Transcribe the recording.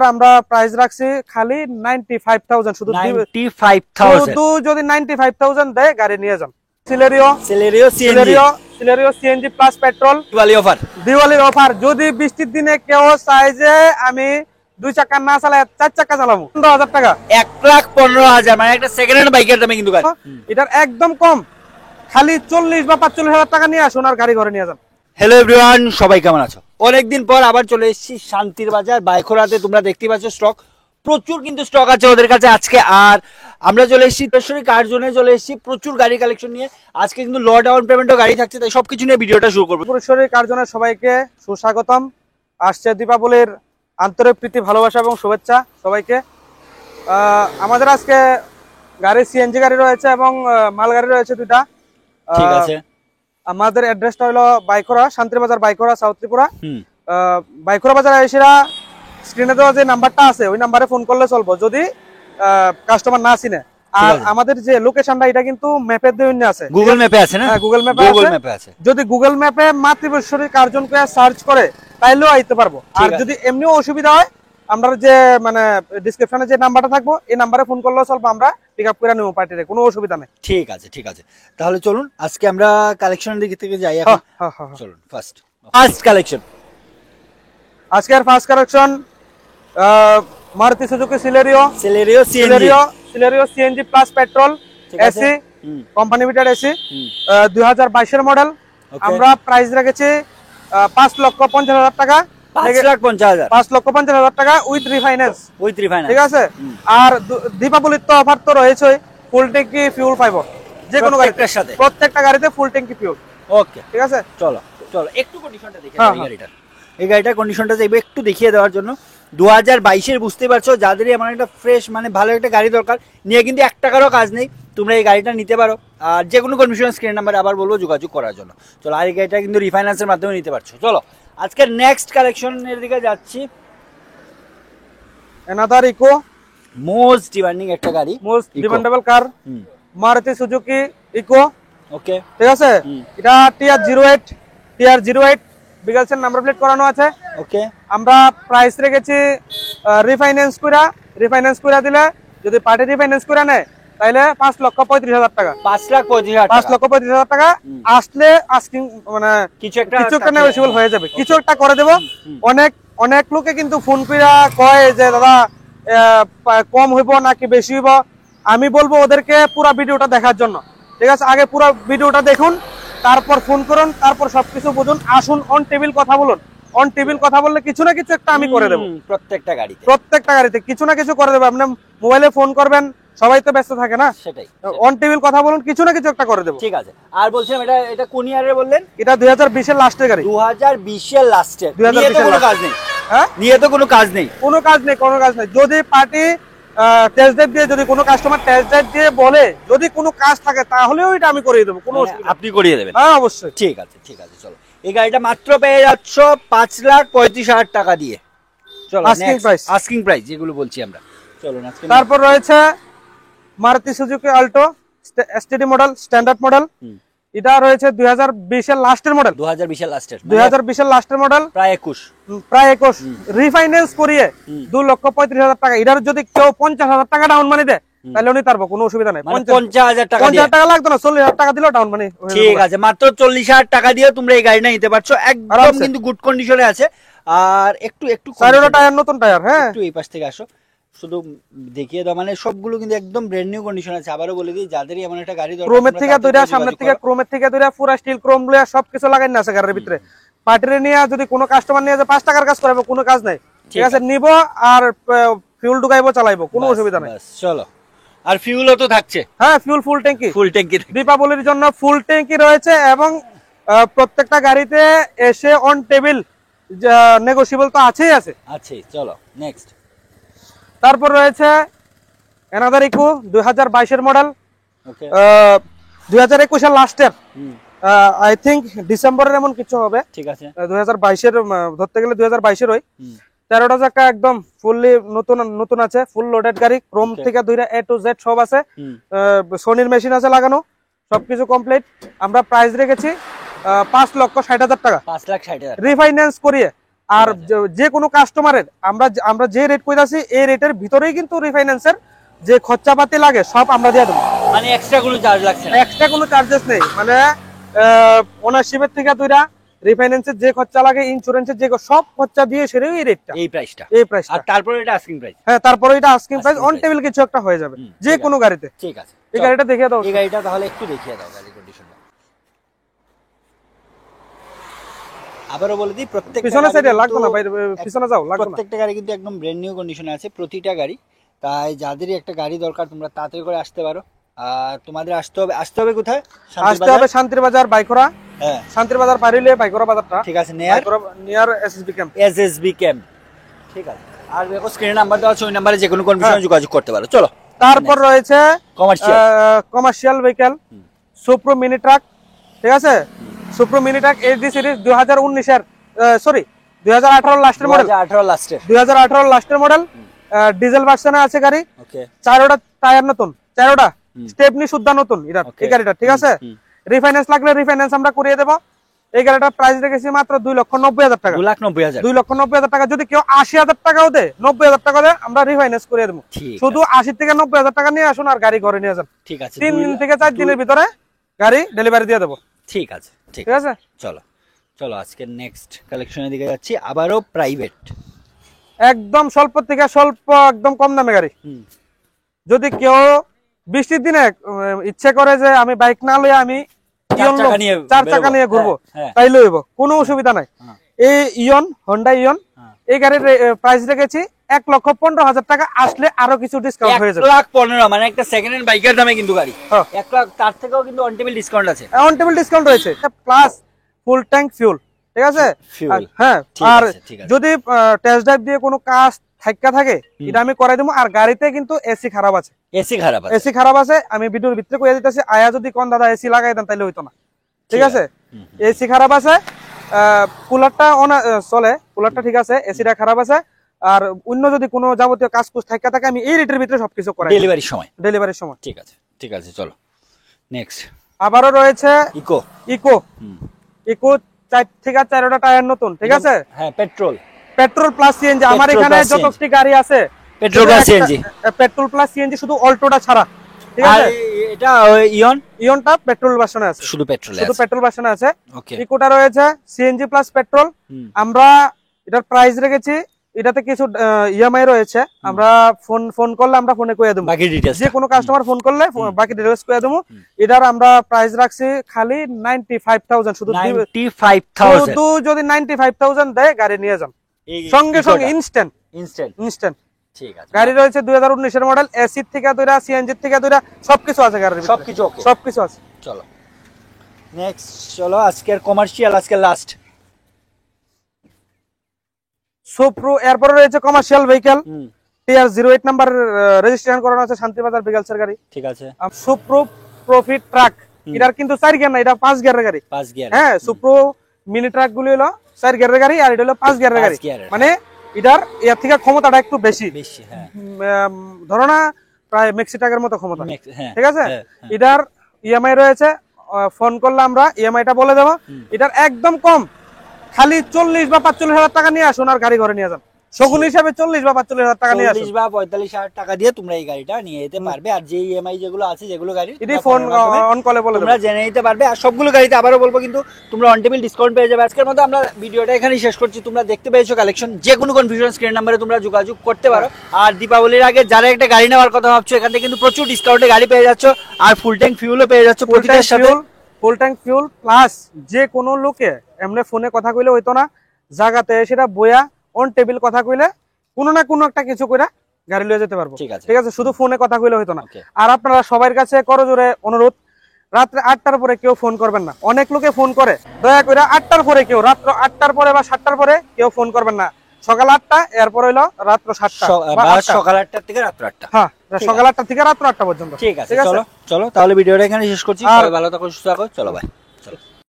আমরা প্রাইস রাখছি খালি 95,000 শুধু 95,000 শুধু যদি 95,000 দেয় গাড়ি নিয়ে যান। সিলেরিও সিএনজি প্লাস পেট্রোল দিওয়ালির অফার। যদি বৃষ্টির দিনে কেউ চায় যে আমি 2 চাকা না চালায় 4 চাকা চালাবো 15,000 টাকা, 1,15,000 মানে একটা সেকেন্ড হ্যান্ড বাইকের দামে কিন্তু গাড়ি। এটার একদম কম, খালি 40 বা 45,000 টাকা নিয়ে আসুন আর গাড়ি ঘরে নিয়ে যান। হ্যালো এভরিওয়ান, সবাই কেমন আছো? অনেকদিন পর আবার চলে এসেছি শান্তির বাজার বাইখোরাতে। তোমরা দেখতে পাচ্ছ স্টক প্রচুর কিন্তু স্টক আছে ওদের কাছে আজকে। আর আমরা চলে এসেছি সরাসরি কার জোনে চলে এসেছি প্রচুর গাড়ি কালেকশন নিয়ে। আজকে কিন্তু লো ডাউন পেমেন্টও গাড়ি থাকছে, তাই সবকিছু নিয়ে ভিডিওটা শুরু করবো। সরাসরি কার জোনে সবাইকে সুস্বাগতম। আসছে দীপাবলির আন্তরিক প্রীতি, ভালোবাসা এবং শুভেচ্ছা সবাইকে। আমাদের আজকে গাড়ি সিএনজি গাড়ি রয়েছে এবং মাল গাড়ি রয়েছে দুটা। ঠিক আছে, আমাদের অ্যাড্রেসটা হলো বাইখোরা, শান্তিবাজার বাইখোরা, সাউথ ত্রিপুরা। বাইখোরা বাজার এসেরা স্ক্রিনে দেওয়া যে নাম্বারটা আছে ওই নাম্বারে ফোন করলে চলবো যদি কাস্টমার না চিনে। আর আমাদের যে লোকেশনটা এটা কিন্তু ম্যাপের দিয়ে আছে, গুগল ম্যাপে আছে না? গুগল ম্যাপে আছে। যদি গুগল ম্যাপে মাতৃবৎসরী কার্জন করে সার্চ করে তাইলেও আইতে পারবো। আর যদি এমনিও অসুবিধা হয় আমরা যে মানে ডেসক্রিপশনে যে নাম্বারটা থাকবো এই নাম্বারে ফোন করলেও চলবো, আমরা পিক আপ করে নেবো পার্টিতে, কোনো অসুবিধা নেই। ঠিক আছে ঠিক আছে, তাহলে চলুন আজকে আমরা কালেকশনের দিক থেকে যাই এখন। চলুন ফার্স্ট কালেকশন। আজকের first collection Maruti Suzuki Celerio CNG plus petrol AC company meter AC 2022 এর মডেল। আমরা প্রাইস রেখেছি 5,50,000 টাকা, 5,50,000 টাকা উইথ রিফাইন্যান্স। ঠিক আছে। আর দীপাবলির তো অফার তো রয়েছে, ফুল ট্যাঙ্কি ফিউল পাইবো যে কোনো গাড়ির সাথে, প্রত্যেকটা গাড়িতে ফুল ট্যাঙ্কি ফিউল। ওকে ঠিক আছে, চলো একটু কন্ডিশনটা দেখে এই গাড়িটার কন্ডিশনটা চাইবো একটু দেখিয়ে দেওয়ার জন্য। 2022-এর বুঝতে পারছো, যাদেরই এমন একটা ফ্রেশ মানে ভালো একটা গাড়ি দরকার, নিয়ে কিন্তু 1 টাকারও কাজ নেই, তোমরা এই গাড়িটা নিতে পারো। আর যে কোনো কনফিউশন স্ক্রিন নাম্বারে আবার বলবো যোগাযোগ করার জন্য। চলো, আর এই গাড়িটা কিন্তু রিফাইন্যান্সের মাধ্যমে নিতে পারছো। চলো আজকের নেক্সট কালেকশনের দিকে যাচ্ছি। অ্যানাদার ইকো, মোস্ট ডিমান্ডিং একটা গাড়ি, মোস্ট ডিমান্ডেবল কার, মারুতি সুজুকি ইকো। ওকে ঠিক আছে। এটা টিআর08 বিগালসের নাম্বার প্লেট করানো আছে। ওকে, আমরা প্রাইস রেখেছি রিফাইন্যান্স কইরা দিলে, যদি পার্টি রিফাইন্যান্স করে নেয় তাহলে 5,35,000 টাকা, 5,35,000 টাকা আসলে আস্কিং মানে কিছু একটা নেগোশিয়েবল হয়ে যাবে, কিছু একটা করে দেব। অনেক লোকে কিন্তু ফোন কইরা কয় যে দাদা কম হইব নাকি বেশি হইব। আমি বলবো ওদেরকে পুরো ভিডিওটা দেখার জন্য। ঠিক আছে, আগে পুরো ভিডিওটা দেখুন, তারপর ফোন করুন, তারপর সবকিছু বুঝুন, আসুন অন টেবিল কথা বলুন। অন টেবিল কথা বললে কিছু না কিছু একটা আমি করে দেবো, প্রত্যেকটা গাড়িতে কিছু না কিছু করে দেবো। আপনি মোবাইলে ফোন করবেন, সবাই তো ব্যস্ত থাকে না, সেটাই। অন টেবিল কথা বলুন, কিছু না কিছু একটা করে দেবো। ঠিক আছে। আর বলছিলাম এটা কোন ইয়ারে বললেন? এটা 2020-এর লাস্টের গাড়ি। 2020-এর লাস্টের, 2020-এর কাজ নেই। হ্যাঁ, নিয়ে তো কোনো কাজ নেই। যদি পার্টি টেস্ট ড্রাইভ দিয়ে, যদি কোনো কাস্টমার টেস্ট ড্রাইভ দিয়ে বলে যদি কোনো কাজ থাকে তাহলেও এটা আমি করিয়ে দেবো, কোনো অসুবিধা। আপনি করিয়ে দেবেন? হ্যাঁ অবশ্যই। ঠিক আছে। চলো, এই গাড়িটা মাত্র পেয়ে যাচ্ছ 5,35,000 টাকা দিয়ে। চলো আস্কিং প্রাইস যেগুলো বলছি আমরা। চলো তারপর রয়েছে Maruti Suzuki Alto STD model, standard model. এটা রয়েছে 2020-এর লাস্টের মডেল, 2020-এর লাস্টের মডেল, প্রায় 21 রিফাইন্যান্স করিয়ে 2,35,000 টাকা। এটার যদি কেউ 50,000 টাকা ডাউন মানি দেয় তাহলে উনি পারবো, কোনো অসুবিধা নেই। 50,000 টাকা লাগতো না, 40,000 টাকা দিলেও ডাউন মানি। ঠিক আছে, মাত্র 40,000 টাকা দিয়ে তোমরা এই গাড়িটা নিতে পারছো, একদম কিন্তু গুড কন্ডিশনে আছে। আর একটু টায়ার, নতুন টায়ার। হ্যাঁ, একটু এই পাশ থেকে আসো, শুধু দেখিয়ে দাও, মানে সবগুলো কিন্তু একদম ব্র্যান্ড নিউ কন্ডিশন আছে। আবারও বলে দিই, যাদেরই এমন একটা গাড়ি দরকার, ক্রোমের থেকে দুইটা, সামনের থেকে ক্রোমের থেকে দুইটা, পুরো স্টিল ক্রোম লয়া সবকিছু লাগাই না আছে গাড়ির ভিতরে। পার্টিরে নিয়ে যদি কোনো কাস্টমার নিয়ে যে 5 টাকার কাজ করাবো, কোনো কাজ নাই। ঠিক আছে, নিব আর ফিউল ঢুকাইবো, চালাইবো, কোনো অসুবিধা নাই। চলো, আর ফিউলও তো থাকছে। হ্যাঁ, ফুল ট্যাঙ্কি দীপাবলির জন্য ফুল ট্যাঙ্কি রয়েছে। এবং প্রত্যেকটা গাড়িতে এসে অন টেবিল নেগোশিয়েবল তো আছে। চলো নেক্সট। তারপর রয়েছে অ্যানাদার ইকো 2022-এর মডেল, 2021-এর লাস্টের, আই থিঙ্ক ডিসেম্বরের এমন কিছু হবে। ঠিক আছে, 2022-এর ধরতে গেলে 2022-এর ওই 13টা চাকা একদম ফুললি নতুন আছে, ফুল লোডেড গাড়ি। ক্রোম থেকে দুইটা A to Z সব আছে, সোনির মেশিন আছে লাগানো, সবকিছু কমপ্লিট। আমরা প্রাইস রেখেছি 5,60,000 টাকা, 5,60,000 রিফাইন্যান্স করিয়ে। আর যে কোনো কাস্টমারের আমরা যে রেট কইতাছি এই রেটের ভিতরেই কিন্তু রিফাইন্যান্সের যে খরচাপাতি লাগে সব আমরা দিয়ে দেবো, মানে এক্সট্রা কোনো চার্জ লাগছে না, এক্সট্রা কোনো চার্জেস নেই। মানে ওনারশিপের থেকে দুইটা রিফাইন্যান্সের যে খরচা লাগে, ইন্স্যুরেন্সের যে সব খরচা দিয়ে সেরে এই রেটটা, এই প্রাইসটা। আর তারপরে এটা আস্কিং প্রাইস। হ্যাঁ, তারপরে এটা আস্কিং প্রাইস, অন টেবিল কিছু একটা হয়ে যাবে যে কোনো গাড়িতে। ঠিক আছে, এই গাড়িটা দেখিয়ে দাও। এই গাড়িটা তাহলে একটু দেখিয়ে দাও গাড়ির কন্ডিশনটা। আবারও বলে দিই, প্রত্যেকটা পিছনে সাইডে লাগবে না ভাই, পিছনে যাও, লাগবে না। প্রত্যেকটা গাড়ি কিন্তু একদম ব্র্যান্ড নিউ কন্ডিশনে আছে প্রতিটা গাড়ি। তাই যাদেরই একটা গাড়ি দরকার তোমরা তাড়াতাড়ি করে আসতে পারো। আর তোমাদের আসতে হবে কোথায়? আসতে হবে শান্তির বাজার, বাইকরা। হ্যাঁ, শান্তির বাজার পারিলে বাইকরা বাজারটা, ঠিক আছে, নিয়ার এসএসবি ক্যাম্প। ঠিক আছে। আর দেখো স্ক্রিনে নাম্বার দেওয়া আছে, ওই নাম্বারে যে কোনো কনফিউশনে যোগাযোগ করতে পারো। চলো, তারপর রয়েছে কমার্শিয়াল ভেহিকল সুপ্রো মিনি ট্রাক, ঠিক আছে। সুপ্রো মিনি ট্রাক এইচডি সিরিজ 2019 এর, সরি 2018 লাস্টের মডেল, 2018 লাস্টের মডেল, ডিজেল ভার্সনে আছে গাড়ি। ওকে, চারোটা টায়ার নতুন, চারোটা স্টেপনি শুদ্ধ নতুন এই গাড়িটা, ঠিক আছে। রিফাইন্যান্স লাগলে রিফাইন্যান্স আমরা করিয়ে দেবো। এই গাড়িটার প্রাইস রেখেছি মাত্র 2,90,000 টাকা, 2,90,000 টাকা। যদি কেউ 80,000 টাকাও দেয়, 90,000 টাকা দেয়, আমরা রিফাইন্যান্স করিয়ে দেবো। শুধু 80 থেকে 90,000 টাকা নিয়ে আসুন আর গাড়ি ঘরে নিয়ে যান। ঠিক আছে, 3 দিন থেকে 4 দিনের ভিতরে গাড়ি ডেলিভারি দিয়ে দেবো। ঠিক আছে, ঠিক আছে। চলো আজকে নেক্সট কালেকশনের দিকে যাচ্ছি। আবারও প্রাইভেট, একদম স্বল্প থেকে স্বল্প, একদম কম দামে গাড়ি। যদি কেউ বৃষ্টির দিনে ইচ্ছে করে যে আমি বাইক না লইয়া আমি 4 চাকা নিয়ে ঘুরবো, তাই লইব, কোনো অসুবিধা নাই। এই ইয়ন, হোন্ডা ইয়ন, এই গাড়ির প্রাইস রেখেছি 1,15,000 টাকা। আসলে আরো কিছু ডিসকাউন্ট হয়ে যাবে। 1,15,000 মানে একটা সেকেন্ড হ্যান্ড বাইকের দামে কিন্তু গাড়ি 1 লাখ, তার থেকেও কিন্তু অন টেবিল ডিসকাউন্ট আছে, অন টেবিল ডিসকাউন্ট রয়েছে, প্লাস ফুল ট্যাঙ্ক ফিউল, ঠিক আছে। হ্যাঁ, আর যদি টেস্ট ড্রাইভ দিয়ে কোনো কাজ থাকে এটা আমি করাই দেবো। আর গাড়িতে কিন্তু এসি খারাপ আছে, এসি খারাপ আছে, আমি ভিডিওর ভিতরে কইয়া দিতেছি। আয়া যদি কোন দাদা এসি লাগাই দেন তাইলে হইতো না, ঠিক আছে। এসি খারাপ আছে, কুলারটা চলে, কুলারটা ঠিক আছে, এসিটা খারাপ আছে। আর অন্য যদি কোনো যাবতীয় কাজ থাকে আমি এই রেটের ভিতরে সবকিছু করাই ডেলিভারির সময়। ঠিক আছে, চলো নেক্সট। আবারও রয়েছে ইকো 4 থেকে 4টা টায়ার নতুন, ঠিক আছে। হ্যাঁ, পেট্রোল প্লাস সিএনজি। আমার এখানে যতটি গাড়ি আছে পেট্রোল প্লাস সিএনজি, শুধু অল্টোটা ছাড়া, ঠিক আছে। এটা ইয়নটা পেট্রোল ভার্সনে আছে, শুধু পেট্রোল ভার্সনে আছে। ইকোটা রয়েছে সিএনজি প্লাস পেট্রোল। আমরা এটার প্রাইস রেখেছি, এটাতে কিছু ইএমআই রয়েছে, আমরা ফোন করলে আমরা ফোনে কইয়া দেবো, যে কোনো কাস্টমার ফোন করলে বাকি ডিটেইলস কইয়া দেবো। এটার আমরা প্রাইস রাখছি খালি 95,000, শুধু 95,000। শুধু যদি 95,000 দেয় গাড়ি নিয়ে যান সঙ্গে সঙ্গে, ইনস্ট্যান্ট। ঠিক আছে, গাড়ি রয়েছে 2019 এর মডেল, এসি থেকে দুইটা, সিএনজি থেকে দুইটা, সবকিছু আছে গাড়ির ভিতরে, সবকিছু আছে। চলো নেক্সট, চলো আজকের কমার্শিয়াল, আজকে লাস্ট সুপ্রো। এরপরে রয়েছে commercial vehicle, TR 08 number registration করানো আছে, শান্তিবাজার বিগালসের গাড়ি, ঠিক আছে। সুপ্রো প্রফিট ট্রাক, এটার কিন্তু 4 গিয়ার না, এটা 5 গিয়ারের গাড়ি, 5 গিয়ার। হ্যাঁ, সুপ্রো মিনি ট্রাক গুলি হলো 4 গিয়ারের গাড়ি, আর এটা হলো 5 গিয়ারের গাড়ি। মানে এটার এর থেকে ক্ষমতাটা একটু বেশি, ধরো না প্রায় মেক্সি ট্রাকের মতো ক্ষমতা, ঠিক আছে। এটার ইএমআই রয়েছে, ফোন করলে আমরা ইএমআইটা বলে দেবো। এটার একদম কম, খালি 40 বা 45,000 টাকা নিয়ে আসুন আর গাড়ি ঘরে নিয়ে যান। শগুন হিসাবে 40 বা 45,000 টাকা নিয়ে আসুন, 40 বা 45,000 টাকা দিয়ে তোমরা এই গাড়িটা নিয়ে যেতে পারবে। আর যে ইএমআই যেগুলো আছে, যেগুলো গাড়ি এটি ফোন অন কলে বলে তোমরা জেনে নিতে পারবে। আর সবগুলো গাড়িতে আবারও বলবো কিন্তু তোমরা অন টেবিল ডিসকাউন্ট পেয়ে যাবে। আজকের মতো আমরা ভিডিওটা এখানেই শেষ করছি। তোমরা দেখতে পেয়েছো কালেকশন, যে কোনো কনফিউশন স্ক্রিন নাম্বারে তোমরা যোগাযোগ করতে পারো। আর দীপাবলির আগে যারা একটা গাড়ি নেওয়ার কথা ভাবছো, এখান থেকে কিন্তু প্রচুর ডিসকাউন্টে গাড়ি পেয়ে যাচ্ছ, আর ফুল ট্যাঙ্ক ফিউলও পেয়ে যাচ্ছ প্রতিটার সাথে। ফুল ট্যাঙ্ক ফিউল প্লাস যে কোনো লোকে এমনি ফোনে কথা কইলে হইতো না, জায়গাতে সেটা বইয়া অন টেবিল কথা কইলে কোনো না কোনো একটা কিছু কইরা গাড়ি লয়ে যেতে পারবো, ঠিক আছে। শুধু ফোনে কথা কইলে হইতো না। আর আপনারা সবার কাছে করজোরে অনুরোধ, রাত্রে 8টার পরে কেউ ফোন করবেন না। অনেক লোকে ফোন করে, দয়া করে 8টার পরে কেউ, রাত্র 8টার পরে বা 7টার পরে কেউ ফোন করবেন না। সকাল 8টা, এরপর হইলো রাত্র 7টা, সকাল 8টা থেকে রাত্র 8টা। হ্যাঁ, সকাল 8টা থেকে রাত্র 8টা পর্যন্ত। ঠিক আছে, চলো তাহলে ভিডিওটা এখানে শেষ করছি। ভালো থাকো, সুস্থ থাকো, চলো বাই।